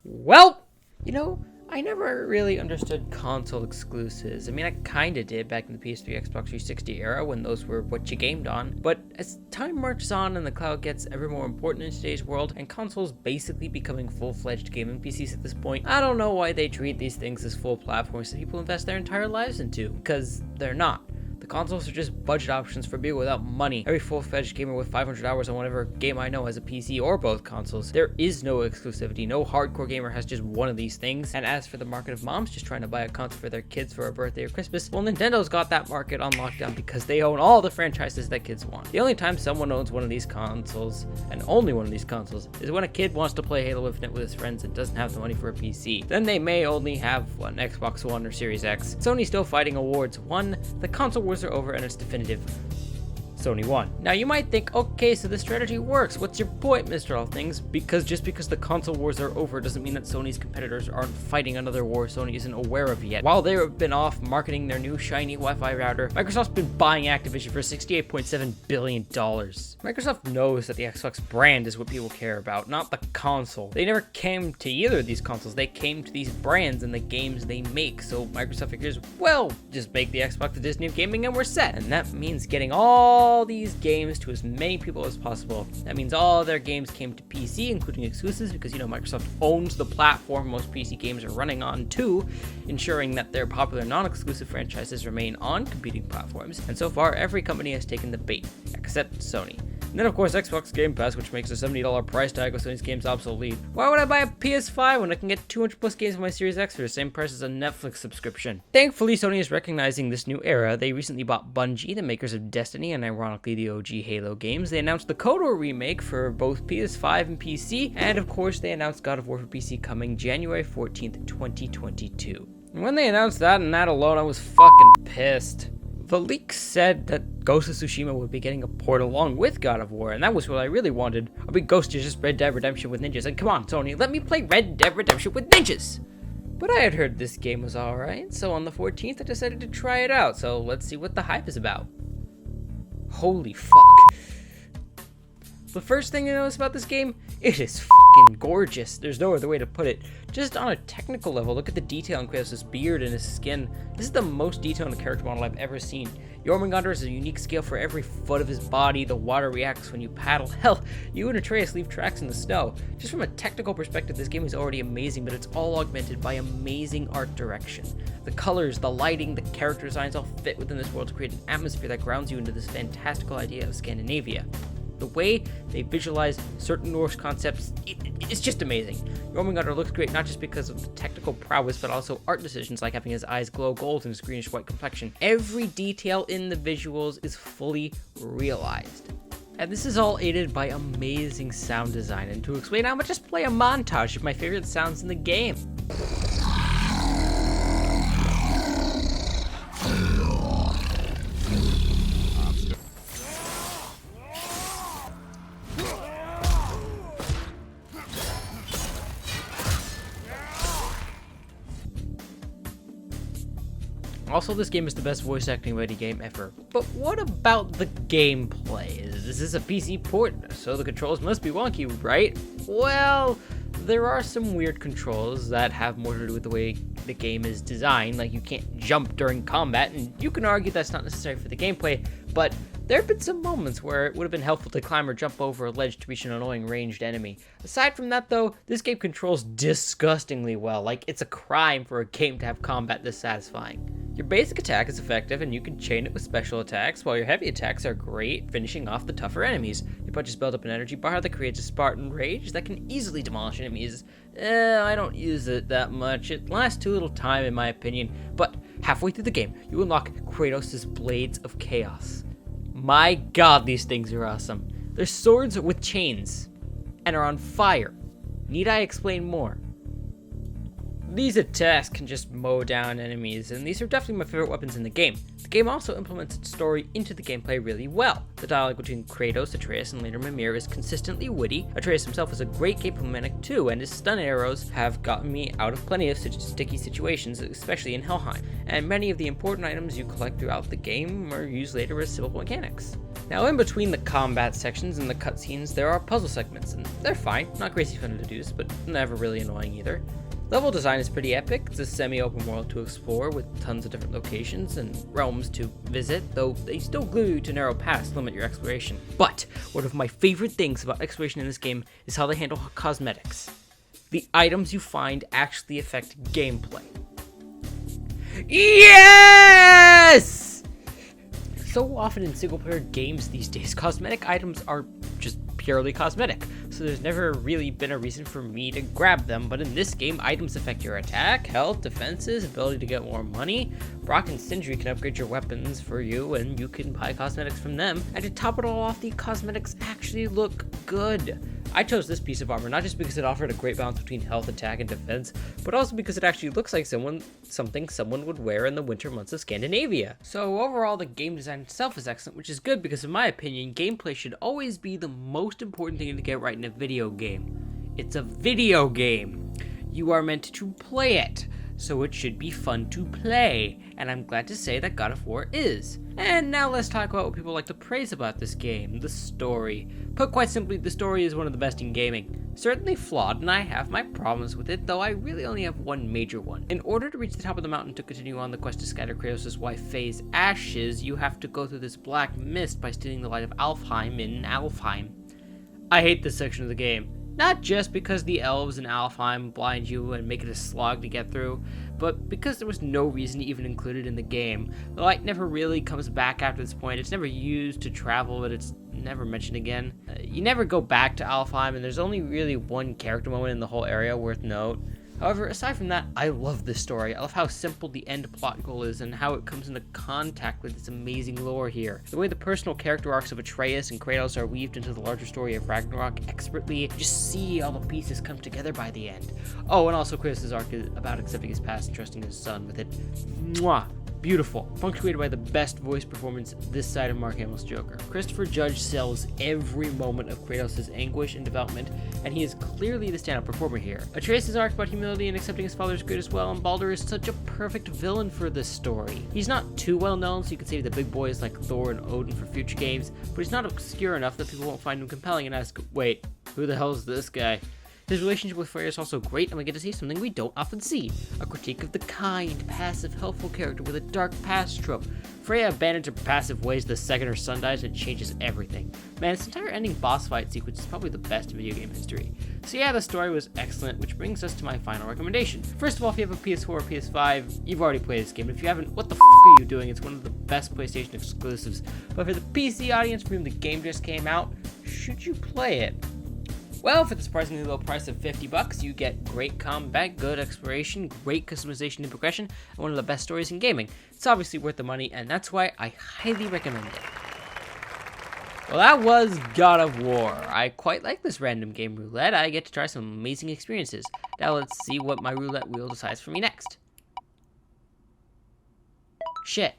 Well, I never really understood console exclusives. I mean, I kinda did back in the PS3, Xbox 360 era when those were what you gamed on. But as time marches on and the cloud gets ever more important in today's world, and consoles basically becoming full-fledged gaming PCs at this point, I don't know why they treat these things as full platforms that people invest their entire lives into, because they're not. The consoles are just budget options for people without money. Every full-fledged gamer with 500 hours on whatever game I know has a PC or both consoles. There is no exclusivity. No hardcore gamer has just one of these things. And as for the market of moms just trying to buy a console for their kids for a birthday or Christmas, well, Nintendo's got that market on lockdown because they own all the franchises that kids want. The only time someone owns one of these consoles, and only one of these consoles, is when a kid wants to play Halo Infinite with his friends and doesn't have the money for a PC. Then they may only have an Xbox One or Series X. Sony's still fighting awards. One, the console wars are over and it's definitive. Sony won. Now you might think, okay, so this strategy works. What's your point, Mr. All Things? Because just because the console wars are over doesn't mean that Sony's competitors aren't fighting another war Sony isn't aware of yet. While they have been off marketing their new shiny Wi-Fi router, Microsoft's been buying Activision for $68.7 billion. Microsoft knows that the Xbox brand is what people care about, not the console. They never came to either of these consoles. They came to these brands and the games they make. So Microsoft figures, well, just make the Xbox the Disney of gaming and we're set. And that means getting all these games to as many people as possible. That means all their games came to PC, including exclusives, because Microsoft owns the platform most PC games are running on too, ensuring that their popular non-exclusive franchises remain on competing platforms. And so far, every company has taken the bait, except Sony. And then, of course, Xbox Game Pass, which makes a $70 price tag with Sony's games obsolete. Why would I buy a PS5 when I can get 200 plus games on my Series X for the same price as a Netflix subscription? Thankfully, Sony is recognizing this new era. They recently bought Bungie, the makers of Destiny and ironically the OG Halo games. They announced the KOTOR remake for both PS5 and PC. And of course, they announced God of War for PC coming January 14th, 2022. And when they announced that and that alone, I was fucking pissed. The leak said that Ghost of Tsushima would be getting a port along with God of War, and that was what I really wanted. A big Ghost is just Red Dead Redemption with ninjas, and come on, Sony, let me play Red Dead Redemption with ninjas! But I had heard this game was alright, so on the 14th I decided to try it out, so let's see what the hype is about. Holy fuck. The first thing I notice about this game, it is fucking gorgeous. There's no other way to put it. Just on a technical level, look at the detail in Kratos' beard and his skin. This is the most detail in a character model I've ever seen. Jormungandr has a unique scale for every foot of his body. The water reacts when you paddle. Hell, you and Atreus leave tracks in the snow. Just from a technical perspective, this game is already amazing, but it's all augmented by amazing art direction. The colors, the lighting, the character designs all fit within this world to create an atmosphere that grounds you into this fantastical idea of Scandinavia. The way they visualize certain Norse concepts, it's just amazing. Jormungandr looks great not just because of the technical prowess, but also art decisions like having his eyes glow gold and his greenish white complexion. Every detail in the visuals is fully realized. And this is all aided by amazing sound design. And to explain, I'm gonna just play a montage of my favorite sounds in the game. Also, this game is the best voice acting ready game ever. But what about the gameplay? This is a PC port, so the controls must be wonky, right? Well, there are some weird controls that have more to do with the way the game is designed, like you can't jump during combat, and you can argue that's not necessary for the gameplay, but there have been some moments where it would have been helpful to climb or jump over a ledge to reach an annoying ranged enemy. Aside from that though, this game controls disgustingly well, like it's a crime for a game to have combat this satisfying. Your basic attack is effective and you can chain it with special attacks, while your heavy attacks are great, finishing off the tougher enemies. Your punches build up an energy bar that creates a Spartan rage that can easily demolish enemies. I don't use it that much. It lasts too little time in my opinion, but halfway through the game, you unlock Kratos' Blades of Chaos. My god, these things are awesome. They're swords with chains and are on fire. Need I explain more? These attacks can just mow down enemies, and these are definitely my favorite weapons in the game. The game also implements its story into the gameplay really well. The dialogue between Kratos, Atreus, and later Mimir is consistently witty. Atreus himself is a great gameplay mechanic too, and his stun arrows have gotten me out of plenty of sticky situations, especially in Helheim. And many of the important items you collect throughout the game are used later as simple mechanics. Now, in between the combat sections and the cutscenes, there are puzzle segments, and they're fine, not crazy fun to deduce, but never really annoying either. Level design is pretty epic. It's a semi-open world to explore with tons of different locations and realms to visit, though they still glue you to narrow paths to limit your exploration. But one of my favorite things about exploration in this game is how they handle cosmetics. The items you find actually affect gameplay. Yes! So often in single-player games these days, cosmetic items are just purely cosmetic, so there's never really been a reason for me to grab them, but in this game, items affect your attack, health, defenses, ability to get more money. Brock and Sindri can upgrade your weapons for you, and you can buy cosmetics from them, and to top it all off, the cosmetics actually look good. I chose this piece of armor not just because it offered a great balance between health, attack, and defense, but also because it actually looks like something someone would wear in the winter months of Scandinavia. So overall, the game design itself is excellent, which is good because in my opinion, gameplay should always be the most important thing to get right in a video game. It's a video game. You are meant to play it, so it should be fun to play, and I'm glad to say that God of War is. And now let's talk about what people like to praise about this game, the story. Put quite simply, the story is one of the best in gaming. Certainly flawed, and I have my problems with it, though I really only have one major one. In order to reach the top of the mountain to continue on the quest to scatter Kratos' wife Faye's ashes, you have to go through this black mist by stealing the light of Alfheim in Alfheim. I hate this section of the game. Not just because the elves in Alfheim blind you and make it a slog to get through, but because there was no reason to even include it in the game. The light never really comes back after this point. It's never used to travel, but it's never mentioned again. You never go back to Alfheim, and there's only really one character moment in the whole area worth note. However, aside from that, I love this story. I love how simple the end plot goal is and how it comes into contact with this amazing lore here. The way the personal character arcs of Atreus and Kratos are weaved into the larger story of Ragnarok expertly, just see all the pieces come together by the end. Oh, and also Kratos' arc is about accepting his past and trusting his son with it. Mwah! Beautiful, punctuated by the best voice performance this side of Mark Hamill's Joker. Christopher Judge sells every moment of Kratos' anguish and development, and he is clearly the standout performer here. Atreus' arc about humility and accepting his father's good as well, and Baldur is such a perfect villain for this story. He's not too well known, so you can save the big boys like Thor and Odin for future games, but he's not obscure enough that people won't find him compelling and ask, wait, who the hell is this guy? His relationship with Freya is also great, and we get to see something we don't often see. A critique of the kind, passive, helpful character with a dark past trope. Freya abandons her passive ways the second her son dies, and it changes everything. Man, this entire ending boss fight sequence is probably the best in video game history. So yeah, the story was excellent, which brings us to my final recommendation. First of all, if you have a PS4 or PS5, you've already played this game. If you haven't, what the f*** are you doing? It's one of the best PlayStation exclusives. But for the PC audience for whom the game just came out, should you play it? Well, for the surprisingly low price of $50, you get great combat, good exploration, great customization and progression, and one of the best stories in gaming. It's obviously worth the money, and that's why I highly recommend it. Well, that was God of War. I quite like this random game roulette. I get to try some amazing experiences. Now let's see what my roulette wheel decides for me next. Shit.